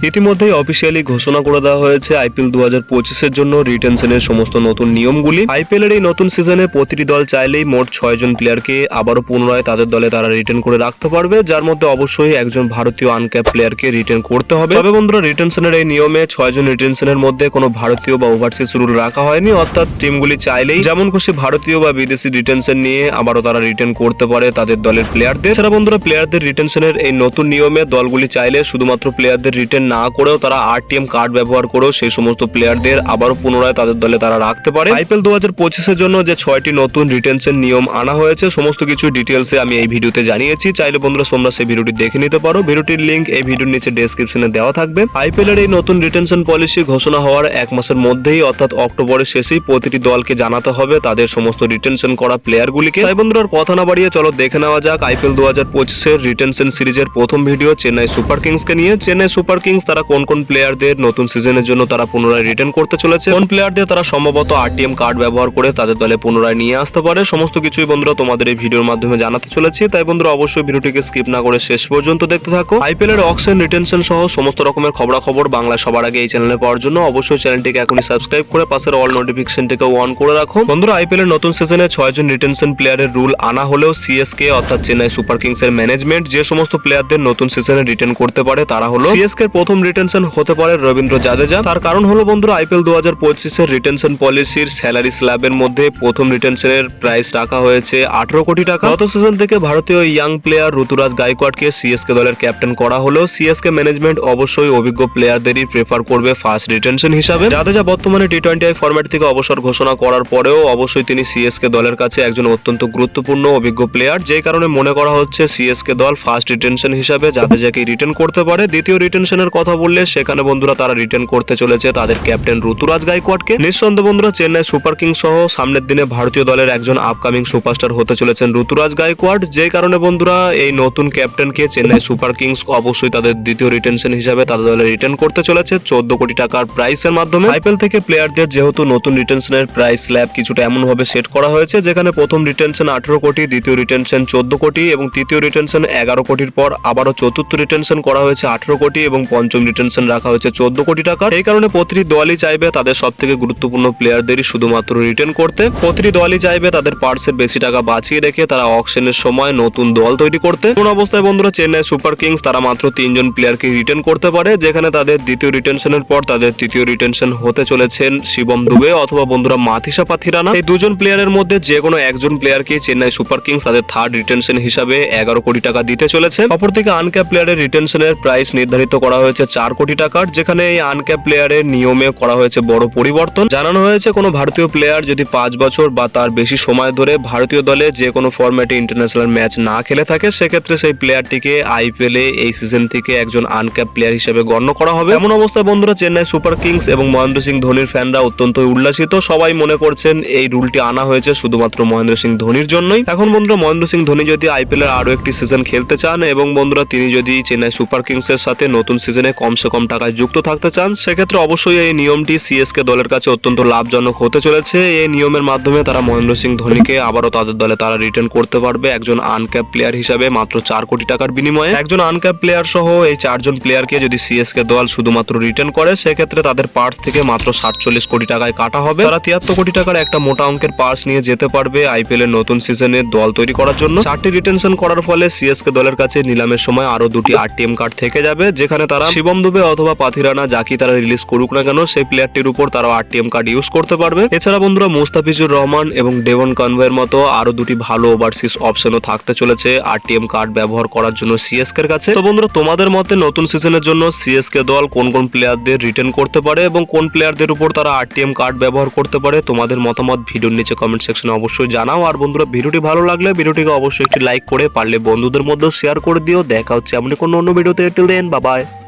ইতিমধ্যেই অফিসিয়ালি ঘোষণা করে দেওয়া হয়েছে আইপিএল 2025 জন্য রিটেনশনের সমস্ত নতুন নিয়মগুলি। আইপিএল এর এই নতুন সিজনে প্রতিটি দল চাইলেই মোট 6 জন প্লেয়ারকে আবারও পুনরায় তাদের দলে তারা রিটেন করে রাখতে পারবে, যার মধ্যে অবশ্যই একজন ভারতীয় আনক্যাপ প্লেয়ারকে রিটেন করতে হবে। তবে বন্ধুরা, রিটেনশনের এই নিয়মে 6 জন রিটেনশনের মধ্যে কোনো ভারতীয় বা ওভারসিজ রুল রাখা হয়নি, অর্থাৎ টিমগুলি চাইলেই যেমন খুশি ভারতীয় বা বিদেশি রিটেনশন নিয়ে আবারও তারা রিটেন করতে পারে তাদের দলের প্লেয়ারদের। এছাড়া বন্ধুরা, প্লেয়ারদের রিটেনশনের এই নতুন নিয়মে দলগুলি চাইলে শুধুমাত্র প্লেয়ারদের রিটেন না করেও তারা আরটিএম কার্ড ব্যবহার করেও সেই সমস্ত প্লেয়ারদের আবারও পুনরায় তাদের দলে তারা রাখতে পারে। আইপিএল 2025 জন্য যে 6টি নতুন রিটেনশন নিয়ম আনা হয়েছে সমস্ত কিছু ডিটেলসে আমি এই ভিডিওতে জানিয়েছি। চাইলে বন্ধুরা তোমরা সেই ভিডিওটি দেখে নিতে পারো। ভিডিওটির লিংক এই ভিডিওর নিচে ডেসক্রিপশনে দেওয়া থাকবে। আইপিএল এর এই নতুন রিটেনশন পলিসি ঘোষণা হওয়ার 1 মাসের মধ্যেই অর্থাৎ অক্টোবরের শেষেই প্রতিটি দলকে জানাতে হবে তাদের সমস্ত রিটেনশন করা প্লেয়ারগুলিকে। তাই বন্ধুরা, কথা না বাড়িয়ে চলো দেখে নেওয়া যাক আইপিএল 2025 রিটেনশন সিরিজের প্রথম ভিডিও চেন্নাই সুপার কিংসকে নিয়ে। চেন্নাই সুপার কিংস তারা কোন কোন প্লেয়ারদের নতুন সিজনের জন্য তারা পুনরায় রিটেন করতে চলেছে, কোন প্লেয়ারদের তারা সম্ভবত আরটিএম কার্ড ব্যবহার করে তাদের দলে পুনরায় নিয়ে আসতে পারে, সমস্ত কিছুই বন্ধুরা তোমাদের এই ভিডিওর মাধ্যমে জানাতে চলেছি। তাই বন্ধুরা, অবশ্যই ভিডিওটিকে স্কিপ না করে শেষ পর্যন্ত দেখতে থাকো। আইপিএল এর অকশন, রিটেনশন সহ সমস্ত রকমের খবরাখবর বাংলায় সবার আগে এই চ্যানেলে পাওয়ার জন্য অবশ্যই চ্যানেলটিকে এখনই সাবস্ক্রাইব করে পাশের অল নোটিফিকেশনটিকে অন করে রাখো। বন্ধুরা, আইপিএল এর নতুন সিজনে 6 জন রিটেনশন প্লেয়ারের রুল আনা হলেও সিএসকে অর্থাৎ চেন্নাই সুপার কিংস এর ম্যানেজমেন্ট যে সমস্ত প্লেয়ারদের নতুন সিজনে রিটেন করতে পারে তারা হলো সিএসকে এর প্রথম রিটেনশন হতে পারে রবীন্দ্র জাদেজা। তার কারণ হলো বন্ধুরা, আইপিএল 2025 এর রিটেনশন পলিসির স্যালারি স্ল্যাবের মধ্যে প্রথম রিটেনশনের প্রাইস রাখা হয়েছে 18 কোটি টাকা। গত সিজন থেকে ভারতীয় ইয়াং প্লেয়ার ঋতুরাজ গায়কোয়াড়কে সিএসকে দলের ক্যাপ্টেন করা হলো। সিএসকে ম্যানেজমেন্ট অবশ্যই অভিজ্ঞ প্লেয়ারদেরই প্রেফার করবে ফার্স্ট রিটেনশন হিসাবে। জাদেজা বর্তমানে টি20 ফরম্যাট থেকে অবসর ঘোষণা করার পরেও অবশ্যই তিনি সিএসকে দলের কাছে একজন অত্যন্ত গুরুত্বপূর্ণ অভিজ্ঞ প্লেয়ার, যেই কারণে মনে করা হচ্ছে সিএসকে দল ফার্স্ট রিটেনশন হিসাবে জাদেজাকে রিটেন করতে পারে। দ্বিতীয় রিটেনশনের কথা বললে সেখানে বন্ধুরা তারা রিটেন করতে চলেছে তাদের ক্যাপ্টেন ঋতুরাজ গায়কোয়াড়কে। নিঃসন্দেহে বন্ধুরা, চেন্নাই সুপার কিংস সহ সামনের দিনে ভারতীয় দলের একজন আপকামিং সুপারস্টার হতে চলেছেন ঋতুরাজ গায়কোয়াড়, যেই কারণে বন্ধুরা এই নতুন ক্যাপ্টেনকে চেন্নাই সুপার কিংস অবশ্যই তাদের দ্বিতীয় রিটেনশন হিসাবে তাদের দলে রিটেন করতে চলেছে 14 কোটি টাকার প্রাইসের মাধ্যমে। আইপিএল থেকে প্লেয়ারদের যেহেতু নতুন রিটেনশনের প্রাইস স্ল্যাব কিছুটা এমন ভাবে সেট করা হয়েছে যেখানে প্রথম রিটেনশন 18 কোটি, দ্বিতীয় রিটেনশন 14 কোটি এবং তৃতীয় রিটেনশন 11 কোটির পর আবারও চতুর্থ রিটেনশন করা হয়েছে 18 কোটি এবং পঞ্চম রিটেনশন রাখা হয়েছে 14 কোটি টাকা। এই কারণে প্রতিটি দলই চাইবে তাদের সবথেকে গুরুত্বপূর্ণ প্লেয়ারদেরই শুধুমাত্র রিটেন করতে। প্রতিটি দলই চাইবে তাদের পার্সের বেশি টাকা বাঁচিয়ে রেখে তারা অকশনের সময় নতুন দল তৈরি করতে। কোন অবস্থায় বন্ধুরা, চেন্নাই সুপার কিংস তারা মাত্র 3 জন প্লেয়ারকে রিটেন করতে পারে, যেখানে তাদের দ্বিতীয় রিটেনশনের পর তাদের তৃতীয় রিটেনশন হতে চলেছেন শিবম দুবে অথবা বন্ধুরা মাথিসা পাথিরানা। এই দুজন প্লেয়ারের মধ্যে যে কোনো একজন প্লেয়ারকে চেন্নাই সুপার কিংস তাদের থার্ড রিটেনশন হিসাবে 11 কোটি টাকা দিতে চলেছে। অপরদিকে আনক্যাপ প্লেয়ারের রিটেনশনের প্রাইস নির্ধারিত করা হয়েছে 4 কোটি টাকার, যেখানে এই আনক্যাপ প্লেয়ারের নিয়মে করা হয়েছে বড় পরিবর্তন। জানানো হয়েছে কোনো ভারতীয় প্লেয়ার যদি 5 বছর বা তার বেশি সময় ধরে ভারতীয় দলে যে কোনো ফরম্যাটে ইন্টারন্যাশনাল ম্যাচ না খেলে থাকে, সেক্ষেত্রে সেই প্লেয়ারটিকে আইপিএল এই সিজন থেকে একজন আনক্যাপ প্লেয়ার হিসেবে গণ্য করা হবে। এমন অবস্থায় বন্ধুরা, চেন্নাই সুপার কিংস এবং মহেন্দ্র সিং ধোনির ফ্যানরা অত্যন্ত উল্লাসিত। সবাই মনে করছেন এই রুলটি আনা হয়েছে শুধুমাত্র মহেন্দ্র সিং ধোনির জন্যই। এখন বন্ধুরা, মহেন্দ্র সিং ধোনি যদি আইপিএল এর আরো একটি সিজন খেলতে চান এবং বন্ধুরা তিনি যদি চেন্নাই সুপার কিংস এর সাথে নতুন সিজনে কমসে কম টাকায় যুক্ত থাকতে চান, সেক্ষেত্রে অবশ্যই এই নিয়মটি সিএসকে দলের কাছে অত্যন্ত লাভজনক হতে চলেছে। এই নিয়মের মাধ্যমে তারা মহেন্দ্র সিং ধোনিকে আবারও তাদের দলে তারা রিটেন করতে পারবে একজন আনক্যাপ প্লেয়ার হিসাবে মাত্র 4 কোটি টাকার বিনিময়ে। একজন আনক্যাপ প্লেয়ার সহ এই 4 জন প্লেয়ারকে যদি সিএসকে দল শুধুমাত্র রিটেন করে, সেক্ষেত্রে তাদের পার্স থেকে মাত্র 47 কোটি টাকায় কাটা হবে। তারা 73 কোটি টাকার একটা মোটা অঙ্কের পার্স নিয়ে যেতে পারবে আইপিএল এর নতুন সিজনে দল তৈরি করার জন্য। 4টি রিটেনশন করার ফলে সিএসকে দলের কাছে নিলামের সময় আরো 2টি আরটিএম কার্ড থেকে যাবে, যেখানে তারা শিবম দুবে অথবা পাথিরানা যাকে তারা রিলিজ করুক না কেন সেই প্লেয়ারটির উপর তারা আরটিএম কার্ড ইউজ করতে পারবে। এছাড়া বন্ধুরা, মুস্তাফিজুর রহমান এবং ডেভন কনওয়ের মতো আরো 2টি ভালো ওভারসিজ অপশনও থাকতে চলেছে আরটিএম কার্ড ব্যবহার করার জন্য সিএসকে এর কাছে। তো বন্ধুরা, তোমাদের মতে নতুন সিজনের জন্য সিএসকে দল কোন কোন প্লেয়ারদের রিটেন করতে পারে এবং কোন প্লেয়ারদের উপর তারা আরটিএম কার্ড ব্যবহার করতে পারে, তোমাদের মতামত ভিডিওর নিচে কমেন্ট সেকশনে অবশ্যই জানাও। আর বন্ধুরা, ভিডিওটি ভালো লাগলে ভিডিওটিকে অবশ্যই একটি লাইক করে পারলে বন্ধুদের মধ্যে শেয়ার করে দিও। দেখা হচ্ছে এমন কোনো অন্য ভিডিওতে। Till then, bye by.